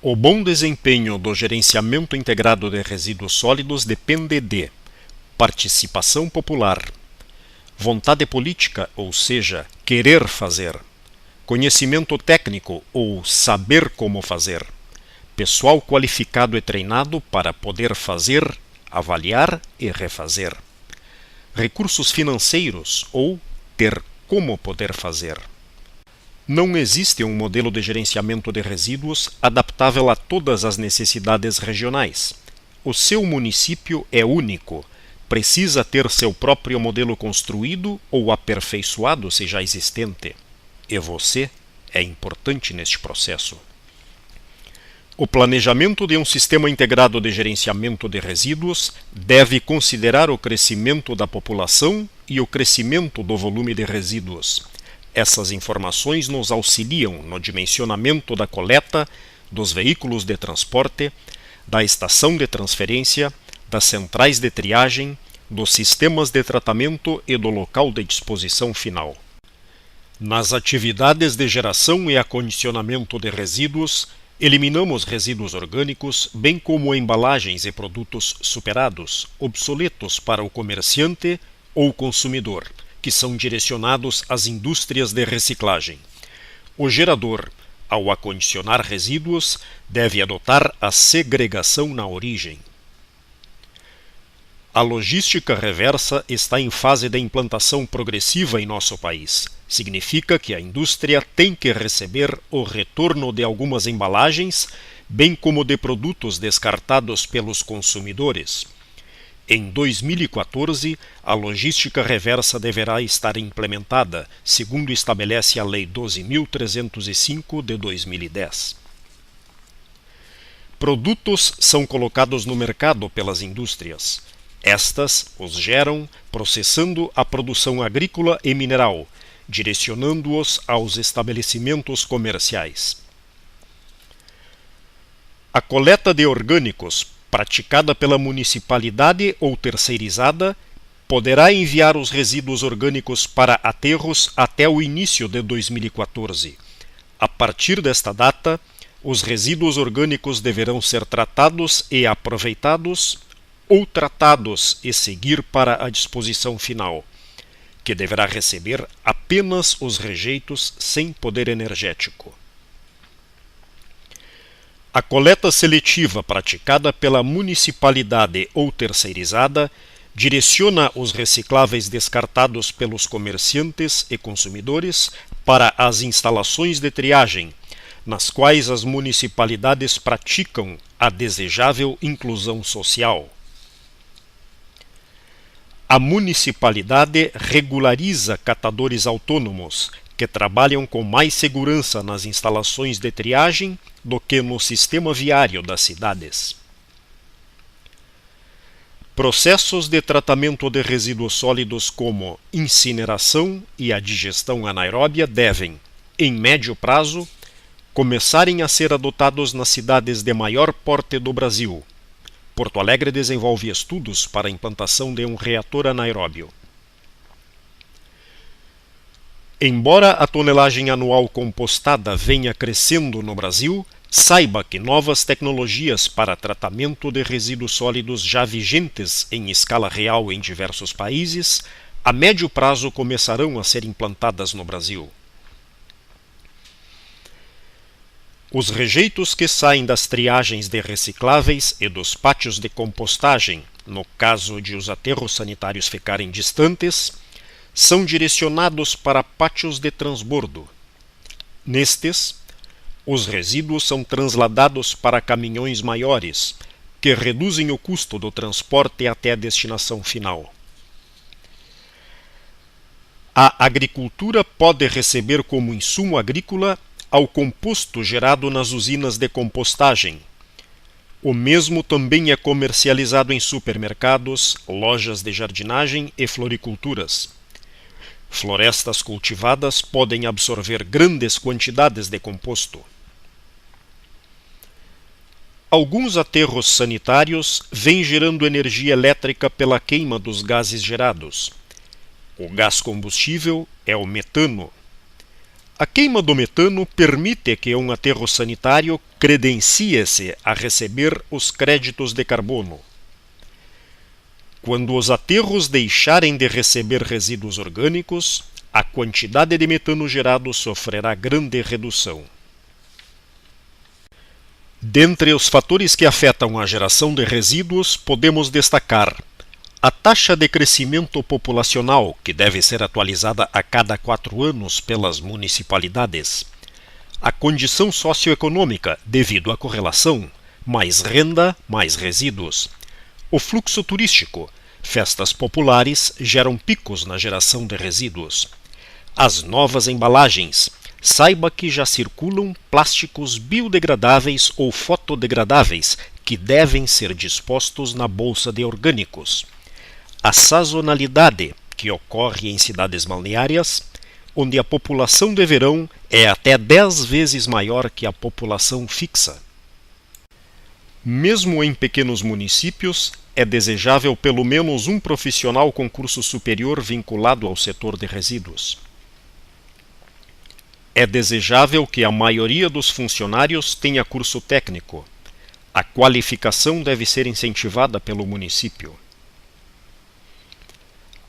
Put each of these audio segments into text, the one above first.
O bom desempenho do gerenciamento integrado de resíduos sólidos depende de participação popular, vontade política, ou seja, querer fazer, conhecimento técnico, ou saber como fazer, pessoal qualificado e treinado para poder fazer, avaliar e refazer, recursos financeiros, ou ter como poder fazer. Não existe um modelo de gerenciamento de resíduos adaptável a todas as necessidades regionais. O seu município é único, precisa ter seu próprio modelo construído ou aperfeiçoado se já existente. E você é importante neste processo. O planejamento de um sistema integrado de gerenciamento de resíduos deve considerar o crescimento da população e o crescimento do volume de resíduos. Essas informações nos auxiliam no dimensionamento da coleta, dos veículos de transporte, da estação de transferência, das centrais de triagem, dos sistemas de tratamento e do local de disposição final. Nas atividades de geração e acondicionamento de resíduos, eliminamos resíduos orgânicos, bem como embalagens e produtos superados, obsoletos para o comerciante ou consumidor, que são direcionados às indústrias de reciclagem. O gerador, ao acondicionar resíduos, deve adotar a segregação na origem. A logística reversa está em fase de implantação progressiva em nosso país. Significa que a indústria tem que receber o retorno de algumas embalagens, bem como de produtos descartados pelos consumidores. Em 2014, a logística reversa deverá estar implementada, segundo estabelece a Lei 12.305 de 2010. Produtos são colocados no mercado pelas indústrias. Estas os geram processando a produção agrícola e mineral, direcionando-os aos estabelecimentos comerciais. A coleta de orgânicos, praticada pela municipalidade ou terceirizada, poderá enviar os resíduos orgânicos para aterros até o início de 2014. A partir desta data, os resíduos orgânicos deverão ser tratados e aproveitados ou tratados e seguir para a disposição final, que deverá receber apenas os rejeitos sem poder energético. A coleta seletiva praticada pela municipalidade ou terceirizada direciona os recicláveis descartados pelos comerciantes e consumidores para as instalações de triagem, nas quais as municipalidades praticam a desejável inclusão social. A municipalidade regulariza catadores autônomos, que trabalham com mais segurança nas instalações de triagem do que no sistema viário das cidades. Processos de tratamento de resíduos sólidos como incineração e a digestão anaeróbia devem, em médio prazo, começarem a ser adotados nas cidades de maior porte do Brasil. Porto Alegre desenvolve estudos para a implantação de um reator anaeróbio. Embora a tonelagem anual compostada venha crescendo no Brasil, saiba que novas tecnologias para tratamento de resíduos sólidos já vigentes em escala real em diversos países, a médio prazo começarão a ser implantadas no Brasil. Os rejeitos que saem das triagens de recicláveis e dos pátios de compostagem, no caso de os aterros sanitários ficarem distantes, são direcionados para pátios de transbordo. Nestes, os resíduos são transladados para caminhões maiores, que reduzem o custo do transporte até a destinação final. A agricultura pode receber como insumo agrícola ao composto gerado nas usinas de compostagem. O mesmo também é comercializado em supermercados, lojas de jardinagem e floriculturas. Florestas cultivadas podem absorver grandes quantidades de composto. Alguns aterros sanitários vêm gerando energia elétrica pela queima dos gases gerados. O gás combustível é o metano. A queima do metano permite que um aterro sanitário credencie-se a receber os créditos de carbono. Quando os aterros deixarem de receber resíduos orgânicos, a quantidade de metano gerado sofrerá grande redução. Dentre os fatores que afetam a geração de resíduos, podemos destacar a taxa de crescimento populacional, que deve ser atualizada a cada 4 anos pelas municipalidades, a condição socioeconômica, devido à correlação, mais renda, mais resíduos, o fluxo turístico, festas populares geram picos na geração de resíduos, as novas embalagens, saiba que já circulam plásticos biodegradáveis ou fotodegradáveis que devem ser dispostos na bolsa de orgânicos. A sazonalidade, que ocorre em cidades balneárias, onde a população de verão é até 10 vezes maior que a população fixa. Mesmo em pequenos municípios, é desejável pelo menos um profissional com curso superior vinculado ao setor de resíduos. É desejável que a maioria dos funcionários tenha curso técnico. A qualificação deve ser incentivada pelo município.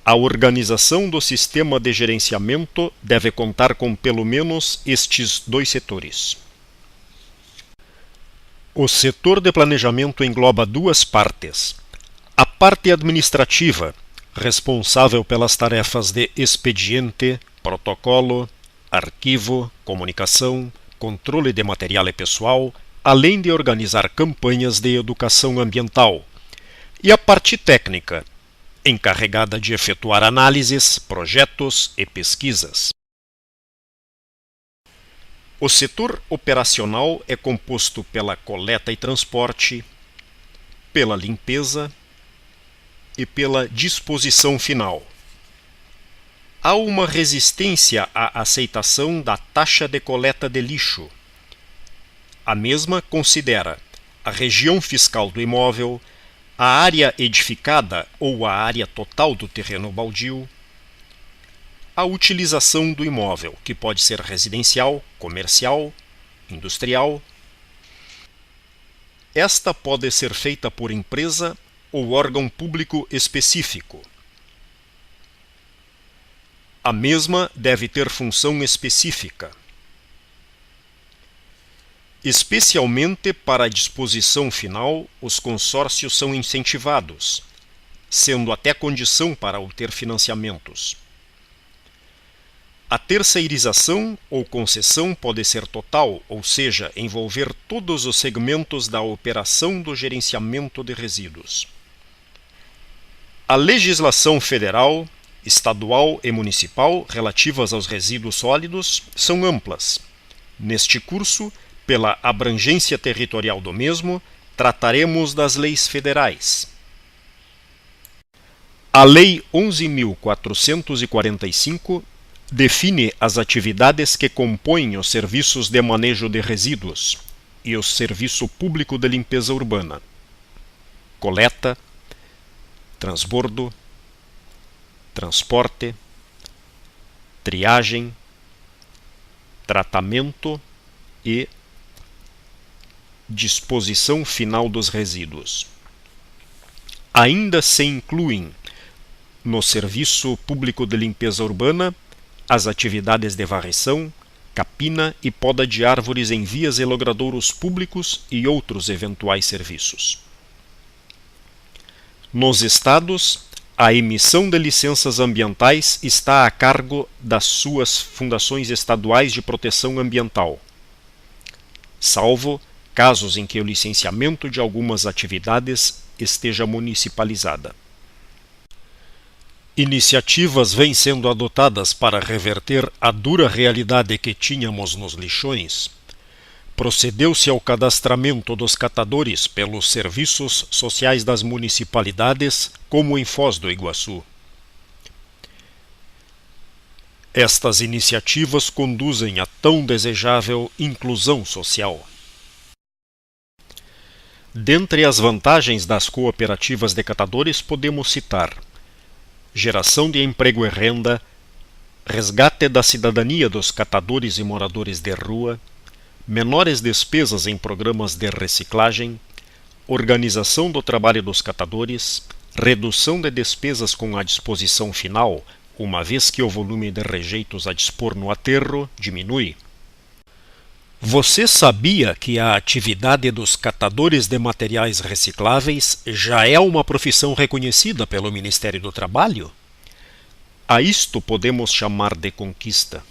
A organização do sistema de gerenciamento deve contar com pelo menos estes 2 setores. O setor de planejamento engloba 2 partes. A parte administrativa, responsável pelas tarefas de expediente, protocolo, arquivo, comunicação, controle de material e pessoal, além de organizar campanhas de educação ambiental. E a parte técnica, encarregada de efetuar análises, projetos e pesquisas. O setor operacional é composto pela coleta e transporte, pela limpeza e pela disposição final. Há uma resistência à aceitação da taxa de coleta de lixo. A mesma considera a região fiscal do imóvel, a área edificada ou a área total do terreno baldio, a utilização do imóvel, que pode ser residencial, comercial, industrial. Esta pode ser feita por empresa ou órgão público específico. A mesma deve ter função específica. Especialmente para a disposição final, os consórcios são incentivados, sendo até condição para obter financiamentos. A terceirização ou concessão pode ser total, ou seja, envolver todos os segmentos da operação do gerenciamento de resíduos. A legislação federal, estadual e municipal relativas aos resíduos sólidos são amplas. Neste curso, pela abrangência territorial do mesmo, trataremos das leis federais. A Lei 11.445 define as atividades que compõem os serviços de manejo de resíduos e o serviço público de limpeza urbana: coleta, transbordo, transporte, triagem, tratamento e disposição final dos resíduos. Ainda se incluem no Serviço Público de Limpeza Urbana as atividades de varrição, capina e poda de árvores em vias e logradouros públicos e outros eventuais serviços. Nos estados, a emissão de licenças ambientais está a cargo das suas fundações estaduais de proteção ambiental, salvo casos em que o licenciamento de algumas atividades esteja municipalizada. Iniciativas vêm sendo adotadas para reverter a dura realidade que tínhamos nos lixões. Procedeu-se ao cadastramento dos catadores pelos serviços sociais das municipalidades, como em Foz do Iguaçu. Estas iniciativas conduzem à tão desejável inclusão social. Dentre as vantagens das cooperativas de catadores podemos citar: geração de emprego e renda, resgate da cidadania dos catadores e moradores de rua, menores despesas em programas de reciclagem, organização do trabalho dos catadores, redução de despesas com a disposição final, uma vez que o volume de rejeitos a dispor no aterro diminui. Você sabia que a atividade dos catadores de materiais recicláveis já é uma profissão reconhecida pelo Ministério do Trabalho? A isto podemos chamar de conquista.